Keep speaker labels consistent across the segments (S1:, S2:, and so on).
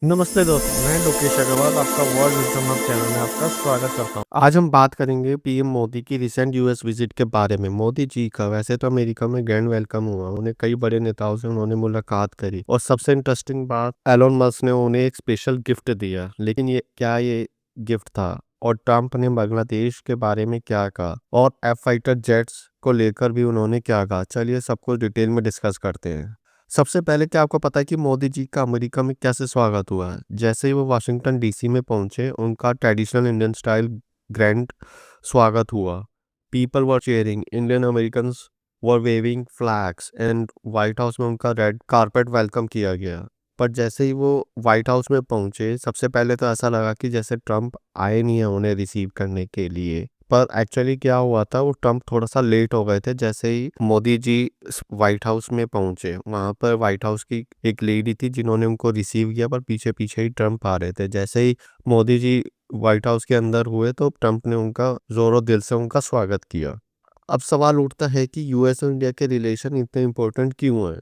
S1: नमस्ते दोस्तों, मैं लोकेश अग्रवाल आपका वर्ल्ड विज़डम हब चैनल में आपका स्वागत करता हूँ। आज हम बात करेंगे पीएम मोदी की रिसेंट यूएस विजिट के बारे में। मोदी जी का वैसे तो अमेरिका में ग्रैंड वेलकम हुआ, उन्हें कई बड़े नेताओं से उन्होंने मुलाकात करी और सबसे इंटरेस्टिंग बात एलोन मस्क ने उन्हें एक स्पेशल गिफ्ट दिया। लेकिन ये गिफ्ट था? और ट्रंप ने बांग्लादेश के बारे में क्या कहा और एफ फाइटर जेट्स को लेकर भी उन्होंने क्या कहा, चलिए सब कुछ डिटेल में डिस्कस करते हैं। सबसे पहले क्या आपको पता है कि मोदी जी का अमेरिका में कैसे स्वागत हुआ है? जैसे ही वो वाशिंगटन डीसी में पहुंचे, उनका ट्रेडिशनल इंडियन स्टाइल ग्रैंड स्वागत हुआ। People were cheering, Indian Americans were waving flags and White House में उनका रेड कारपेट वेलकम किया गया। पर जैसे ही वो व्हाइट हाउस में पहुंचे, सबसे पहले तो ऐसा लगा कि जैसे ट्रंप आए नहीं है उन्हें रिसीव करने के लिए। पर एक्चुअली क्या हुआ था, वो ट्रंप थोड़ा-सा लेट हो गए थे। जैसे ही मोदी जी व्हाइट हाउस में पहुंचे, वहां पर व्हाइट हाउस की एक लेडी थी जिन्होंने उनको रिसीव किया, पर पीछे पीछे ही ट्रंप आ रहे थे। जैसे ही मोदी जी व्हाइट हाउस के अंदर हुए तो ट्रंप ने उनका जोरों दिल से उनका स्वागत किया। अब सवाल उठता है कि यूएस और इंडिया के रिलेशन इतने इम्पोर्टेंट क्यों हैं?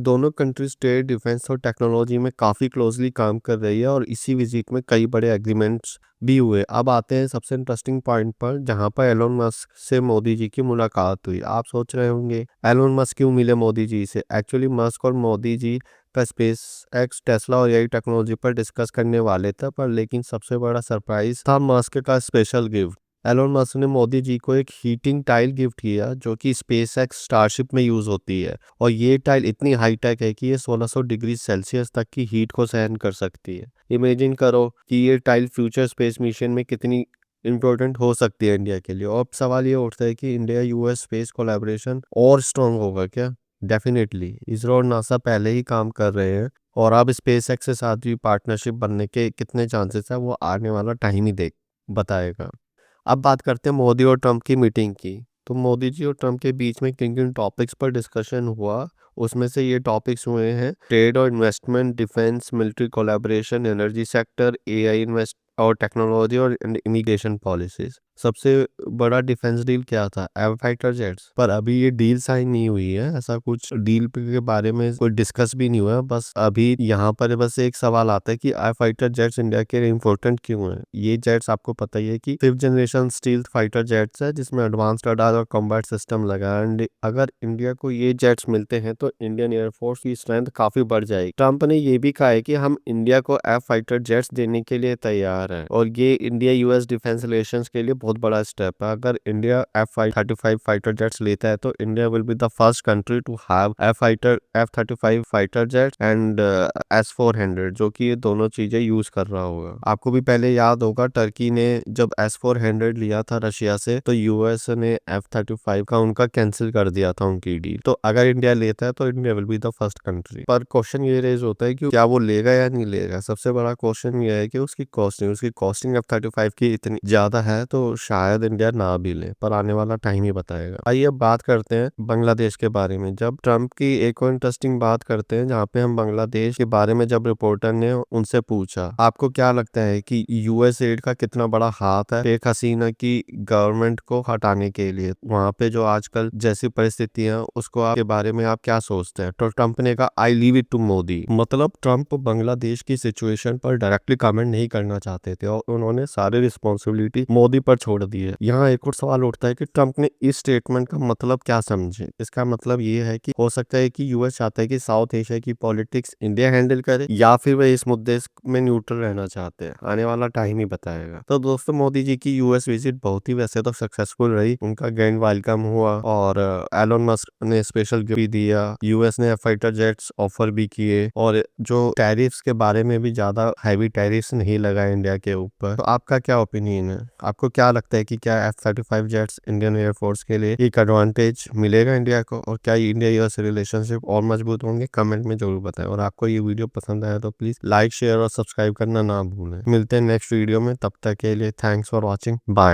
S1: दोनों कंट्रीज ट्रेड, डिफेंस और टेक्नोलॉजी में काफ़ी क्लोजली काम कर रही है और इसी विजिट में कई बड़े एग्रीमेंट्स भी हुए। अब आते हैं सबसे इंटरेस्टिंग पॉइंट पर, जहां पर एलोन मस्क से मोदी जी की मुलाकात हुई। आप सोच रहे होंगे एलोन मस्क क्यों मिले मोदी जी से? एक्चुअली मस्क और मोदी जी का स्पेस एक्स, टेस्ला और एआई टेक्नोलॉजी पर डिस्कस करने वाले थे, पर लेकिन सबसे बड़ा सरप्राइज था मस्क का स्पेशल गिफ्ट। एलोन मस्क ने मोदी जी को एक हीटिंग टाइल गिफ्ट किया जो कि स्पेसएक्स स्टारशिप में यूज होती है, और ये टाइल इतनी हाई टेक है कि ये 1600 डिग्री सेल्सियस तक की हीट को सहन कर सकती है। इमेजिन करो कि ये टाइल फ्यूचर स्पेस मिशन में कितनी इम्पोर्टेंट हो सकती है इंडिया के लिए। और अब सवाल ये उठता है कि इंडिया यूएस स्पेस कोलैबोरेशन और स्ट्रांग होगा क्या? डेफिनेटली इसरो और नासा पहले ही काम कर रहे हैं, और अब स्पेसएक्स के साथ भी पार्टनरशिप बनने के कितने चांसेस है वो आने वाला टाइम ही देख बताएगा। अब बात करते हैं मोदी और ट्रंप की मीटिंग की। तो मोदी जी और ट्रंप के बीच में किन किन टॉपिक्स पर डिस्कशन हुआ, उसमें से ये टॉपिक्स हुए हैं: ट्रेड और investment, defence, military collaboration, energy sector, AI invest और टेक्नोलॉजी और इमिग्रेशन पॉलिसीज। सबसे बड़ा डिफेंस डील क्या था? F fighter jets. पर अभी ये डील साइन नहीं हुई है, ऐसा कुछ डील के बारे में कोई डिस्कस भी नहीं हुआ है। बस अभी यहाँ पर बस एक सवाल आता है कि एफ फाइटर जेट्स इंडिया के लिए इम्पोर्टेंट क्यों है। ये जेट्स आपको पता ही है कि 5th generation stealth fighter jets है, जिसमें एडवांस्ड रडार और कॉम्बैट सिस्टम लगा है। एंड अगर इंडिया को ये जेट्स मिलते हैं तो इंडियन एयरफोर्स की स्ट्रेंथ काफी बढ़ जाएगी। ट्रंप ने ये भी कहा है कि हम इंडिया को एफ फाइटर जेट्स देने के लिए तैयार हैं, और ये इंडिया यूएस डिफेंस रिलेशंस के लिए बहुत बड़ा स्टेप है। अगर इंडिया F-35 फाइटर जेट्स लेता है तो India will be the first country to have F-35 fighter jets and S-400, जो कि ये दोनों चीजें यूज कर रहा होगा। आपको भी पहले याद होगा, टर्की ने जब S-400 लिया था रशिया से, तो यूएस ने F-35 का उनका कैंसिल कर दिया था उनकी डील। तो अगर इंडिया लेता है तो India will be the first country. पर क्वेश्चन ये रेज होता है कि क्या वो लेगा या नहीं लेगा। सबसे बड़ा क्वेश्चन ये है कि उसकी कॉस्टिंग F-35 की इतनी ज्यादा है तो शायद इंडिया ना भी ले, पर आने वाला टाइम ही बताएगा। आइए अब बात करते हैं बांग्लादेश के बारे में। जब ट्रंप की एक और इंटरेस्टिंग बात करते हैं, जहाँ पे हम बांग्लादेश के बारे में जब रिपोर्टर ने उनसे पूछा, आपको क्या लगता है कि यूएस एड का कितना बड़ा हाथ है शेख हसीना की गवर्नमेंट को हटाने के लिए? वहाँ पे जो आजकल जैसी परिस्थितियां, उसको आपके बारे में आप क्या सोचते हैं? तो ट्रंप ने कहा, I leave it to Modi. मतलब ट्रंप बांग्लादेश की सिचुएशन पर डायरेक्टली कमेंट नहीं करना चाहते थे, और उन्होंने सारी रिस्पॉन्सिबिलिटी मोदी पर छोड़ दी है। यहाँ एक और सवाल उठता है कि ट्रंप ने इस स्टेटमेंट का मतलब क्या समझे। इसका मतलब ये है कि हो सकता है कि यूएस चाहता है कि साउथ एशिया की पॉलिटिक्स इंडिया हैंडल करे, या फिर वे इस मुद्दे में न्यूट्रल रहना चाहते हैं। आने वाला टाइम ही बताएगा। तो दोस्तों, मोदी जी की यूएस विजिट बहुत ही वैसे तो सक्सेसफुल रही। उनका ग्रैंड वेलकम हुआ, और एलोन मस्क ने स्पेशल गिफ्ट भी दिया। यूएस ने फाइटर जेट्स ऑफर भी किए, और जो टैरिफ्स के बारे में भी ज्यादा हैवी टैरिफ्स नहीं लगाए इंडिया के ऊपर। तो आपका क्या ओपिनियन है? आपको क्या लगता है कि क्या F-35 जेट्स इंडियन एयरफोर्स के लिए एक एडवांटेज मिलेगा इंडिया को, और क्या इंडिया यूएस रिलेशनशिप और मजबूत होंगे? कमेंट में जरूर बताएं। और आपको ये वीडियो पसंद आया तो प्लीज लाइक, शेयर और सब्सक्राइब करना ना भूलें। मिलते हैं नेक्स्ट वीडियो में, तब तक के लिए थैंक्स फॉर वॉचिंग, बाय।